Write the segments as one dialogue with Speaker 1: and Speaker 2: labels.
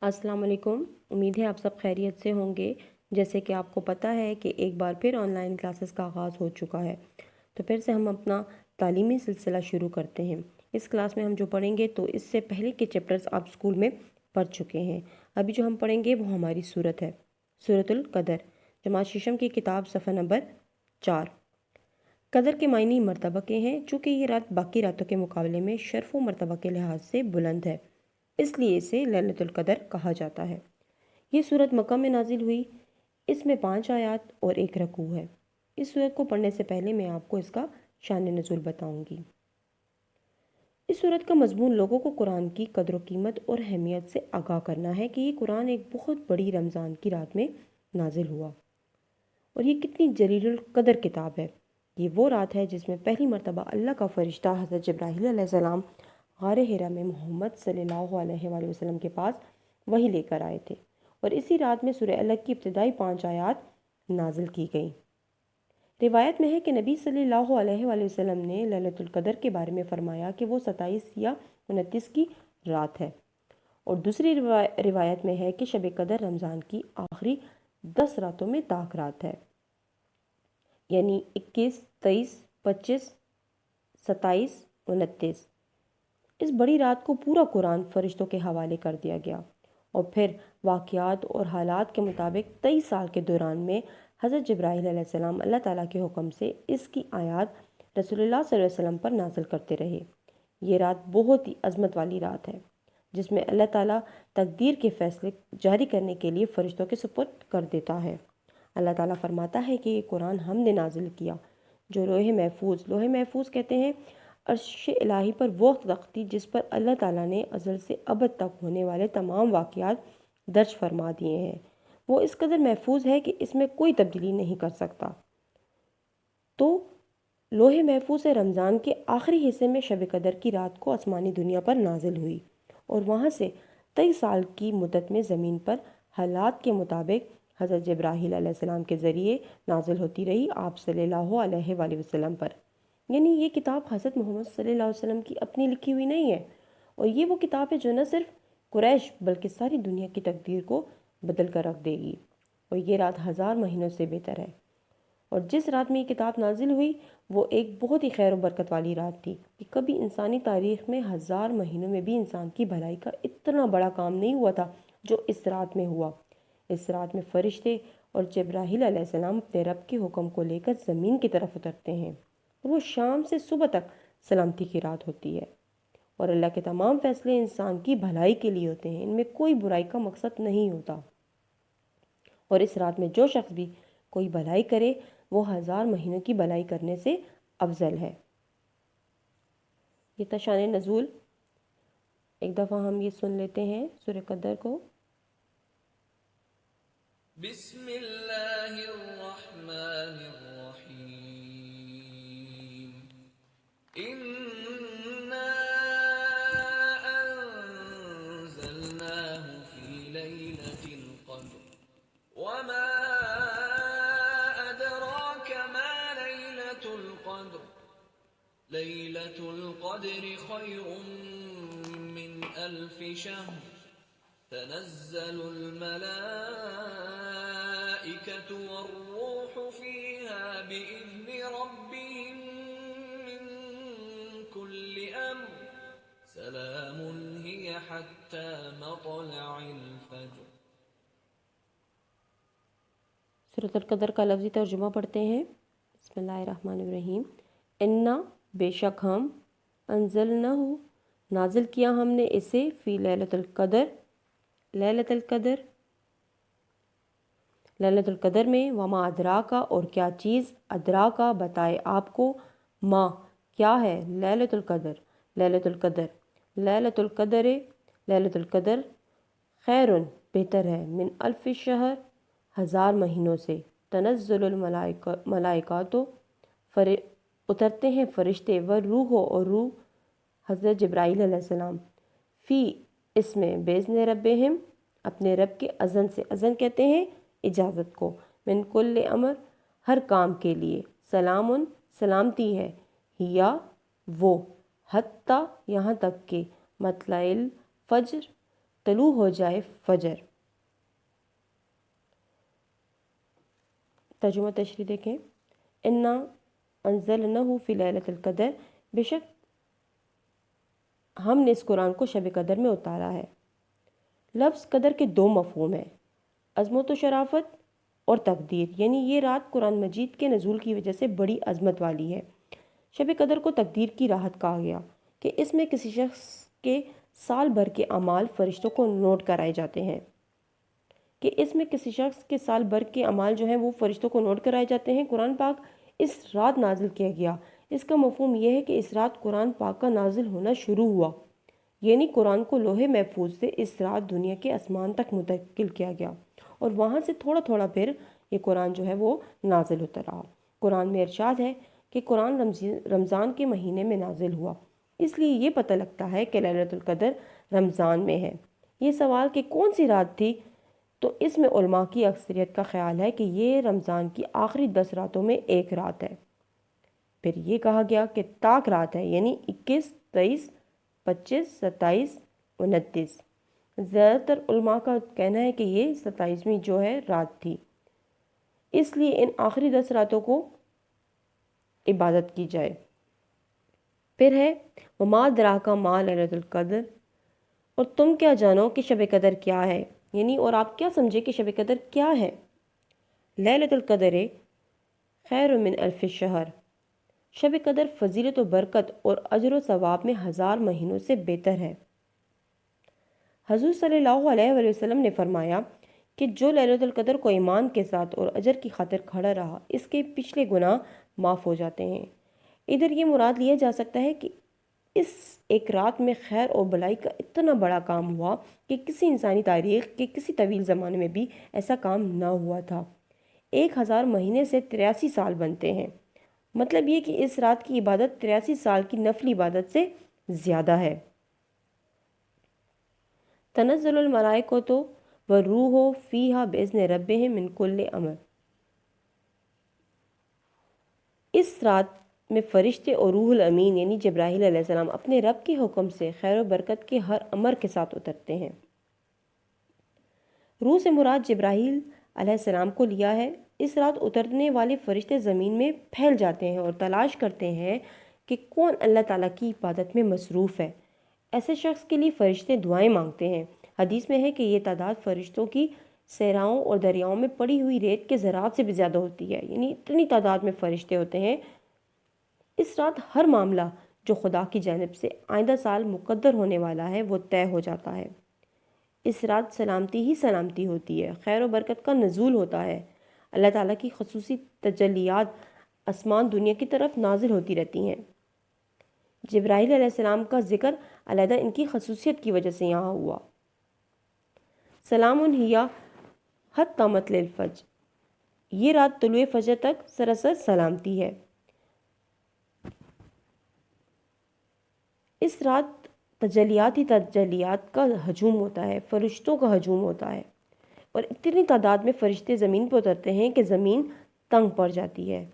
Speaker 1: अस्सलाम वालेकुम। उम्मीद है आप सब खैरियत से होंगे। जैसे कि आपको पता है कि एक बार फिर ऑनलाइन क्लासेस का आगाज़ हो चुका है, तो फिर से हम अपना तालीमी सिलसिला शुरू करते हैं। इस क्लास में हम जो पढ़ेंगे तो इससे पहले के चैप्टर्स आप स्कूल में पढ़ चुके हैं। अभी जो हम पढ़ेंगे वो हमारी सूरत है, सूरतुल कदर, जमात शीशम की किताब सफ़ा नंबर 4। कदर के मायने मर्तबा के हैं। चूँकि ये रात बाकी रातों के मुकाबले में शर्फ़ व मर्तबा के लिहाज से बुलंद है, इसलिए इसे लैलतुल कदर कहा जाता है। ये सूरत मक्का में नाजिल हुई। इसमें 5 आयात और 1 रकू है। इस सूरत को पढ़ने से पहले मैं आपको इसका शान नज़ुल बताऊंगी। इस सूरत का मजमून लोगों को कुरान की कदर कीमत और अहमियत से आगाह करना है कि ये कुरान एक बहुत बड़ी रमज़ान की रात में नाजिल हुआ और ये कितनी जलीलुल कदर किताब है। ये वो रात है जिसमें पहली मर्तबा अल्लाह का फ़रिश्ता हज़रत जिब्राईल अलैहिस्सलाम गार हिरा में मोहम्मद सल्लल्लाहु अलैहि वसल्लम के पास वही लेकर आए थे और इसी रात में सूरह अलग की इब्तिदाई 5 आयात नाजिल की गई। रिवायत में है कि नबी सल्लल्लाहु अलैहि वसल्लम ने लैलतुल कदर के बारे में फरमाया कि वो 27 या 29 की रात है, और दूसरी रिवायत में है कि शब कदर रमज़ान की आखिरी 10 रातों में ताक रात है, यानी 21, 23, 25, 27, 29। इस बड़ी रात को पूरा कुरान फरिश्तों के हवाले कर दिया गया और फिर वाक़यात और हालात के मुताबिक 23 साल के दौरान में हज़रत जिब्राईल अलैहिस्सलाम अल्लाह ताला के हुक्म से इसकी आयात रसूलुल्लाह सल्लल्लाहु अलैहि वसल्लम पर नाज़िल करते रहे। ये रात बहुत ही अज़मत वाली रात है जिसमें अल्लाह ताला तकदीर के फ़ैसले जारी करने के लिए फ़रिश्तों के सुपुर्द कर देता है। अल्लाह ताला फरमाता है कि ये कुरान हमने नाजिल किया जो लोहे महफूज कहते हैं अर्श इलाही पर वो तख्ती जिस पर अल्लाह ताला ने अज़ल से अबद तक होने वाले तमाम वाक़यात दर्ज फरमा दिए हैं। वो इस कदर महफूज है कि इसमें कोई तब्दीली नहीं कर सकता। तो लोहे महफूज से रमज़ान के आखिरी हिस्से में शब कदर की रात को आसमानी दुनिया पर नाजिल हुई और वहाँ से 23 साल की मुद्दत में ज़मीन पर हालात के मुताबिक हज़रत जिब्राईल अलैहिस्सलाम के ज़रिए नाजिल होती रही आप सल्लल्लाहु अलैहि वसल्लम पर। यानी ये किताब हज़रत मोहम्मद सल्लल्लाहु अलैहि वसल्लम की अपनी लिखी हुई नहीं है, और ये वो किताब है जो न सिर्फ कुरैश बल्कि सारी दुनिया की तकदीर को बदल कर रख देगी। और ये रात 1000 महीनों से बेहतर है। और जिस रात में ये किताब नाजिल हुई वो एक बहुत ही खैर बरकत वाली रात थी कि कभी इंसानी तारीख़ में 1000 महीनों में भी इंसान की भलाई का इतना बड़ा काम नहीं हुआ था जो इस रात में हुआ। इस रात में फ़रिश्ते और जिब्राईल अलैहिस्सलाम अपने रब के हुक्म को लेकर ज़मीन की तरफ उतरते हैं। वो शाम से सुबह तक सलामती की रात होती है और अल्लाह के तमाम फ़ैसले इंसान की भलाई के लिए होते हैं। इनमें कोई बुराई का मकसद नहीं होता। और इस रात में जो शख्स भी कोई भलाई करे वो 1000 महीनों की भलाई करने से अफजल है। ये तशान नज़ूल एक दफ़ा हम ये सुन लेते हैं सूरह कदर को।
Speaker 2: बिस्मिल्लाहिर्रहमानिर्रहीम। इन्ना अंज़लनाहु फी लैलतिल क़द्र वमा अदराक मा लैलतुल क़द्र लैलतुल क़द्रि खैरुम मिन अल्फि शहर تنزل الملائكة والروح فيها بإذن ربهم من كل أمر سلام هي حتى مطلع الفجر۔
Speaker 1: सूरह कदर का लफ्ज़ी तर्जुमा पढ़ते हैं। बिस्मिल्लाहिर्रहमानिर्रहीम। इन्ना बेशक हम, अंज़लनाहु नाजिल किया हमने इसे, फ़ी लैलतुल कदर लैलतुल कदर लैलतुल कदर में, वमा अदराका और क्या चीज़, अदराका बताए आपको, माँ क्या है, लैलतुल कदर लैलतुल कदर लैलतुल कदर लैलतुल कदर खैरुन बेहतर है, मिन अल्फ़ि शहर 1000 महीनों से, तनज़्ज़ुलुल मलाइकातो उतरते हैं फ़रिश्ते, व रूह और रूह हज़रत जिब्राईल अलैहिस्सलाम, फ़ी इसमें, बेज़्न रब्बिहिम अपने रब के अज़न से, अज़न कहते हैं इजाज़त को, मिन कुल्ल अमर हर काम के लिए, सलामुन सलामती है, हिया वो, हत्ता यहाँ तक के, मतलाइल फ़ज्र طلوع ہو جائے فجر۔ ترجمہ تشریح دیکھیں، انا انزلنہ فی لیلۃ القدر، بے شک ہم نے اس قرآن کو شب قدر میں اتارا ہے۔ لفظ قدر کے دو مفہوم ہیں، عظمت و شرافت اور تقدیر، یعنی یہ رات قرآن مجید کے نزول کی وجہ سے بڑی عظمت والی ہے۔ شب قدر کو تقدیر کی راحت کہا گیا کہ اس میں کسی شخص کے سال بھر کے اعمال فرشتوں کو نوٹ کرائے جاتے ہیں، جو ہیں وہ فرشتوں کو نوٹ کرائے جاتے ہیں۔ قرآن پاک اس رات نازل کیا گیا، اس کا مفہوم یہ ہے کہ اس رات قرآن پاک کا نازل ہونا شروع ہوا، یعنی قرآن کو لوح محفوظ سے اس رات دنیا کے آسمان تک منتقل کیا گیا، اور وہاں سے تھوڑا تھوڑا پھر یہ قرآن جو ہے وہ نازل ہوتا رہا۔ قرآن میں ارشاد ہے کہ قرآن رمضان کے مہینے میں نازل ہوا، اس لیے یہ پتہ لگتا ہے کہ لیلۃ القدر رمضان میں ہے۔ یہ سوال کہ کون سی رات تھی، تو اس میں علماء کی اکثریت کا خیال ہے کہ یہ رمضان کی آخری 10 راتوں میں ایک رات ہے۔ پھر یہ کہا گیا کہ طاق رات ہے، یعنی 21، 23، 25، 27، 29۔ زیادہ تر علماء کا کہنا ہے کہ یہ 27ویں جو ہے رات تھی، اس لیے ان آخری 10 راتوں کو عبادت کی جائے۔ پھر ہے وما ادراک ما لیلۃ القدر، اور تم کیا جانو کہ شب قدر کیا ہے، یعنی اور آپ کیا سمجھے کہ شب قدر کیا ہے۔ لیلۃ القدر خیر من الف شہر، شب قدر فضیلت و برکت اور اجر و ثواب میں 1000 مہینوں سے بہتر ہے۔ حضور صلی اللہ علیہ وآلہ وسلم نے فرمایا کہ جو لیلۃ القدر کو ایمان کے ساتھ اور اجر کی خاطر کھڑا رہا، اس کے پچھلے گناہ معاف ہو جاتے ہیں۔ ادھر یہ مراد لیا جا سکتا ہے کہ اس ایک رات میں خیر اور بلائی کا اتنا بڑا کام ہوا کہ کسی انسانی تاریخ کے کسی طویل زمانے میں بھی ایسا کام نہ ہوا تھا۔ 1000 مہینے سے 83 سال بنتے ہیں، مطلب یہ کہ اس رات کی عبادت 83 سال کی نفلی عبادت سے زیادہ ہے۔ تنزل الملائکۃ والروح فیہا بإذن ربہم من کل امر، اس رات میں فرشتے اور روح الامین یعنی جبرائیل علیہ السلام اپنے رب کے حکم سے خیر و برکت کے ہر امر کے ساتھ اترتے ہیں۔ روح سے مراد جبرائیل علیہ السلام کو لیا ہے۔ اس رات اترنے والے فرشتے زمین میں پھیل جاتے ہیں اور تلاش کرتے ہیں کہ کون اللہ تعالیٰ کی عبادت میں مصروف ہے۔ ایسے شخص کے لیے فرشتے دعائیں مانگتے ہیں۔ حدیث میں ہے کہ یہ تعداد فرشتوں کی صحراؤں اور دریاؤں میں پڑی ہوئی ریت کے ذرات سے بھی زیادہ ہوتی ہے، یعنی اتنی تعداد میں فرشتے ہوتے ہیں۔ اس رات ہر معاملہ جو خدا کی جانب سے آئندہ سال مقدر ہونے والا ہے وہ طے ہو جاتا ہے۔ اس رات سلامتی ہی سلامتی ہوتی ہے، خیر و برکت کا نزول ہوتا ہے۔ اللہ تعالیٰ کی خصوصی تجلیات آسمان دنیا کی طرف نازل ہوتی رہتی ہیں۔ جبرائیل علیہ السلام کا ذکر علیحدہ ان کی خصوصیت کی وجہ سے یہاں ہوا۔ سلام ہی حتی مطلع الفجر، یہ رات طلوع فجر تک سراسر سلامتی ہے۔ اس رات تجلیات ہی تجلیات کا ہجوم ہوتا ہے، فرشتوں کا ہجوم ہوتا ہے، اور اتنی تعداد میں فرشتے زمین پر اترتے ہیں کہ زمین تنگ پڑ جاتی ہے،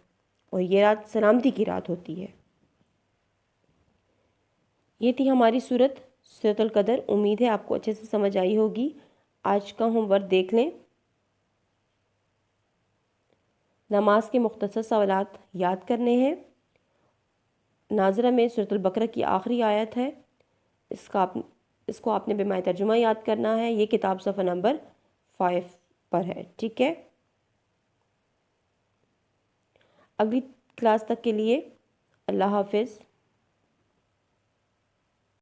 Speaker 1: اور یہ رات سلامتی کی رات ہوتی ہے۔ یہ تھی ہماری سورۃ القدر۔ امید ہے آپ کو اچھے سے سمجھ آئی ہوگی۔ آج کا ہوم ورک دیکھ لیں۔ نماز کے مختصر سوالات یاد کرنے ہیں۔ ناظرہ میں سورۃ البقرہ کی آخری آیت ہے، اس کو آپ نے بمعنی ترجمہ یاد کرنا ہے۔ یہ کتاب صفحہ نمبر 5 پر ہے، ٹھیک ہے۔ اگلی کلاس تک کے لیے اللہ حافظ۔